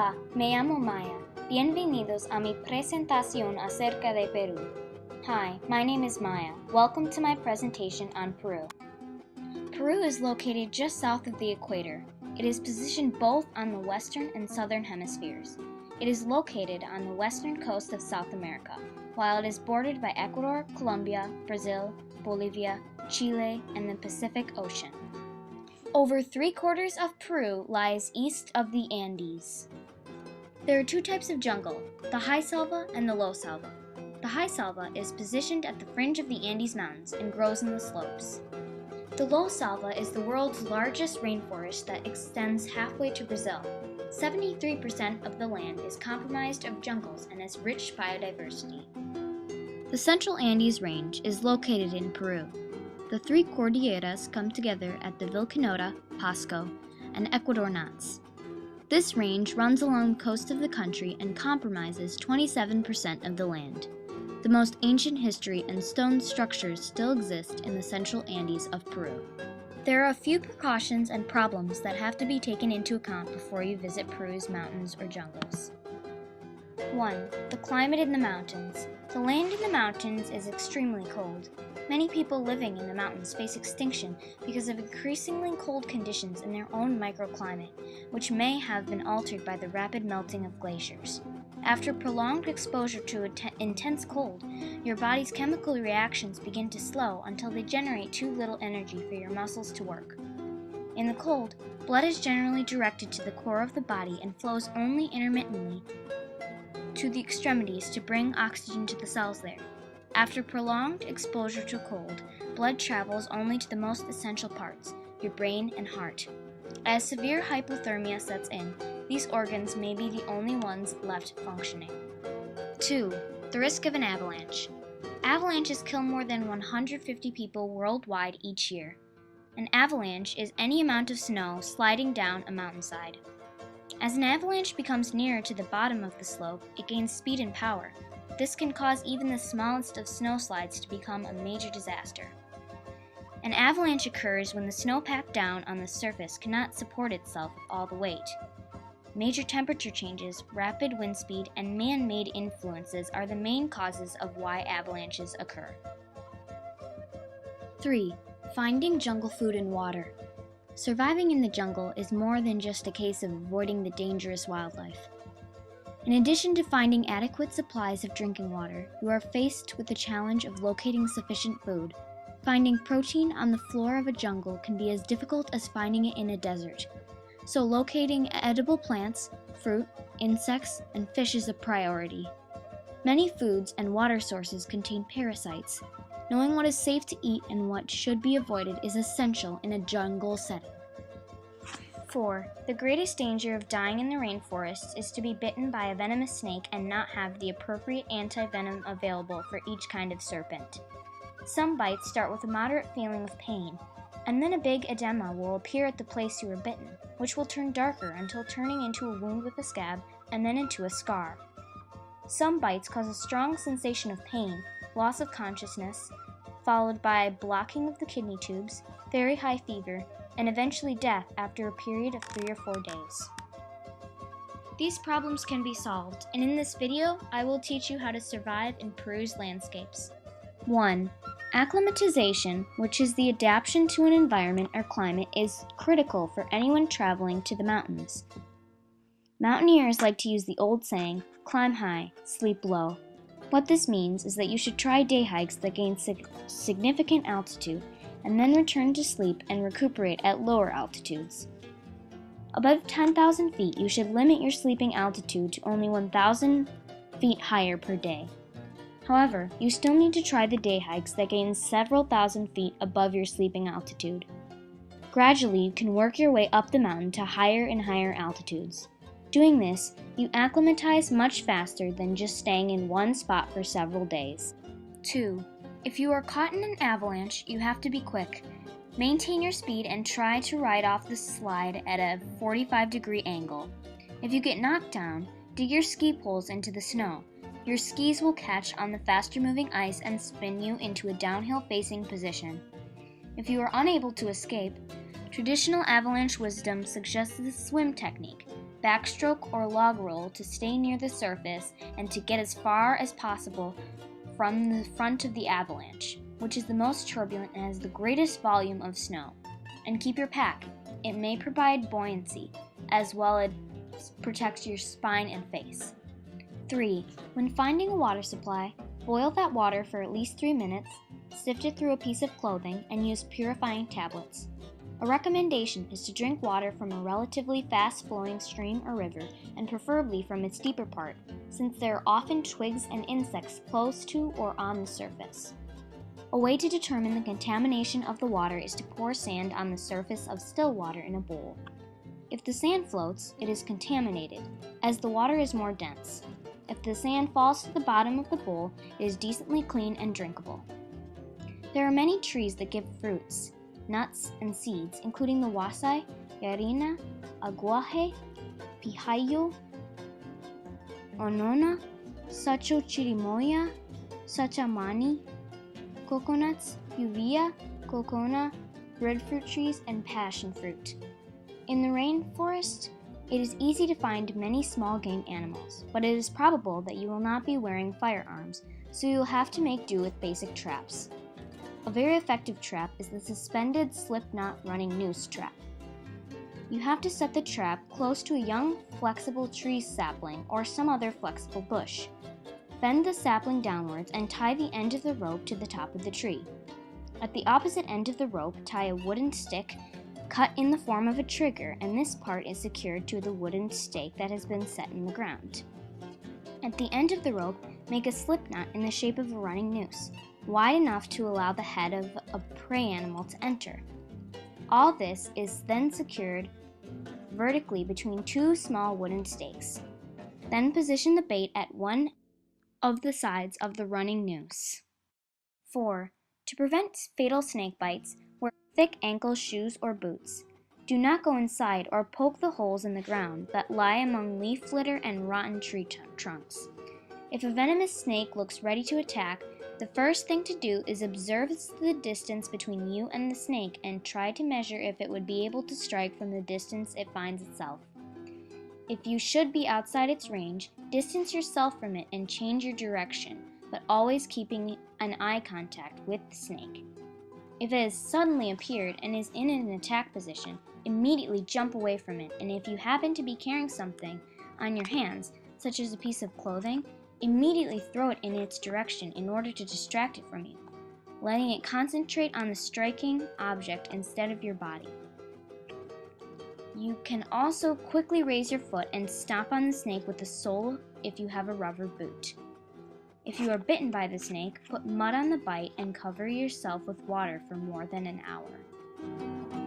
Hola, me llamo Maya. Bienvenidos a mi presentación acerca de Perú. Hi, my name is Maya. Welcome to my presentation on Peru. Peru is located just south of the equator. It is positioned both on the western and southern hemispheres. It is located on the western coast of South America, while it is bordered by Ecuador, Colombia, Brazil, Bolivia, Chile, and the Pacific Ocean. Over 3/4 of Peru lies east of the Andes. There are two types of jungle, the high selva and the low selva. The high selva is positioned at the fringe of the Andes Mountains and grows in the slopes. The low selva is the world's largest rainforest that extends halfway to Brazil. 73% of the land is comprised of jungles and has rich biodiversity. The Central Andes Range is located in Peru. The three cordilleras come together at the Vilcanota, Pasco, and Ecuador knots. This range runs along the coast of the country and comprises 27% of the land. The most ancient history and stone structures still exist in the Central Andes of Peru. There are a few precautions and problems that have to be taken into account before you visit Peru's mountains or jungles. 1. The climate in the mountains. The land in the mountains is extremely cold. Many people living in the mountains face extinction because of increasingly cold conditions in their own microclimate, which may have been altered by the rapid melting of glaciers. After prolonged exposure to intense cold, your body's chemical reactions begin to slow until they generate too little energy for your muscles to work. In the cold, blood is generally directed to the core of the body and flows only intermittently to the extremities to bring oxygen to the cells there. After prolonged exposure to cold, blood travels only to the most essential parts, your brain and heart. As severe hypothermia sets in, these organs may be the only ones left functioning. 2. The risk of an avalanche. Avalanches kill more than 150 people worldwide each year. An avalanche is any amount of snow sliding down a mountainside. As an avalanche becomes nearer to the bottom of the slope, it gains speed and power. This can cause even the smallest of snowslides to become a major disaster. An avalanche occurs when the snow packed down on the surface cannot support itself with all the weight. Major temperature changes, rapid wind speed, and man-made influences are the main causes of why avalanches occur. 3. Finding jungle food and water. Surviving in the jungle is more than just a case of avoiding the dangerous wildlife. In addition to finding adequate supplies of drinking water, you are faced with the challenge of locating sufficient food. Finding protein on the floor of a jungle can be as difficult as finding it in a desert. So locating edible plants, fruit, insects, and fish is a priority. Many foods and water sources contain parasites. Knowing what is safe to eat and what should be avoided is essential in a jungle setting. 4. The greatest danger of dying in the rainforests is to be bitten by a venomous snake and not have the appropriate anti-venom available for each kind of serpent. Some bites start with a moderate feeling of pain, and then a big edema will appear at the place you were bitten, which will turn darker until turning into a wound with a scab and then into a scar. Some bites cause a strong sensation of pain, loss of consciousness, followed by blocking of the kidney tubes, very high fever, and eventually death after a period of 3 or 4 days. These problems can be solved, and in this video, I will teach you how to survive in Peru's landscapes. 1. Acclimatization, which is the adaptation to an environment or climate, is critical for anyone traveling to the mountains. Mountaineers like to use the old saying, climb high, sleep low. What this means is that you should try day hikes that gain significant altitude, and then return to sleep and recuperate at lower altitudes. Above 10,000 feet, you should limit your sleeping altitude to only 1,000 feet higher per day. However, you still need to try the day hikes that gain several thousand feet above your sleeping altitude. Gradually, you can work your way up the mountain to higher and higher altitudes. Doing this, you acclimatize much faster than just staying in one spot for several days. 2. If you are caught in an avalanche, you have to be quick. Maintain your speed and try to ride off the slide at a 45-degree angle. If you get knocked down, dig your ski poles into the snow. Your skis will catch on the faster-moving ice and spin you into a downhill-facing position. If you are unable to escape, traditional avalanche wisdom suggests the swim technique. backstroke, or log roll to stay near the surface and to get as far as possible from the front of the avalanche, which is the most turbulent and has the greatest volume of snow. And keep your pack. It may provide buoyancy, as well as protect your spine and face. 3. When finding a water supply, boil that water for at least 3 minutes, sift it through a piece of clothing, and use purifying tablets. A recommendation is to drink water from a relatively fast-flowing stream or river, and preferably from its deeper part, since there are often twigs and insects close to or on the surface. A way to determine the contamination of the water is to pour sand on the surface of still water in a bowl. If the sand floats, it is contaminated, as the water is more dense. If the sand falls to the bottom of the bowl, it is decently clean and drinkable. There are many trees that give fruits, nuts, and seeds, including the wasay, yarina, aguaje, pihayo, onona, sacho chirimoya, sachamani, coconuts, uvia, cocona, breadfruit trees, and passion fruit. In the rainforest, it is easy to find many small game animals, but it is probable that you will not be wearing firearms, so you will have to make do with basic traps. A very effective trap is the suspended slip-knot running noose trap. You have to set the trap close to a young, flexible tree sapling or some other flexible bush. Bend the sapling downwards and tie the end of the rope to the top of the tree. At the opposite end of the rope, tie a wooden stick cut in the form of a trigger, and this part is secured to the wooden stake that has been set in the ground. At the end of the rope, make a slip knot in the shape of a running noose, wide enough to allow the head of a prey animal to enter. All this is then secured vertically between two small wooden stakes. Then position the bait at one of the sides of the running noose. 4. To prevent fatal snake bites, wear thick ankle shoes or boots. Do not go inside or poke the holes in the ground that lie among leaf litter and rotten tree trunks. If a venomous snake looks ready to attack, the first thing to do is observe the distance between you and the snake and try to measure if it would be able to strike from the distance it finds itself. If you should be outside its range, distance yourself from it and change your direction, but always keeping an eye contact with the snake. If it has suddenly appeared and is in an attack position, immediately jump away from it, and if you happen to be carrying something on your hands, such as a piece of clothing, immediately throw it in its direction in order to distract it from you, letting it concentrate on the striking object instead of your body. You can also quickly raise your foot and stomp on the snake with the sole if you have a rubber boot. If you are bitten by the snake, put mud on the bite and cover yourself with water for more than an hour.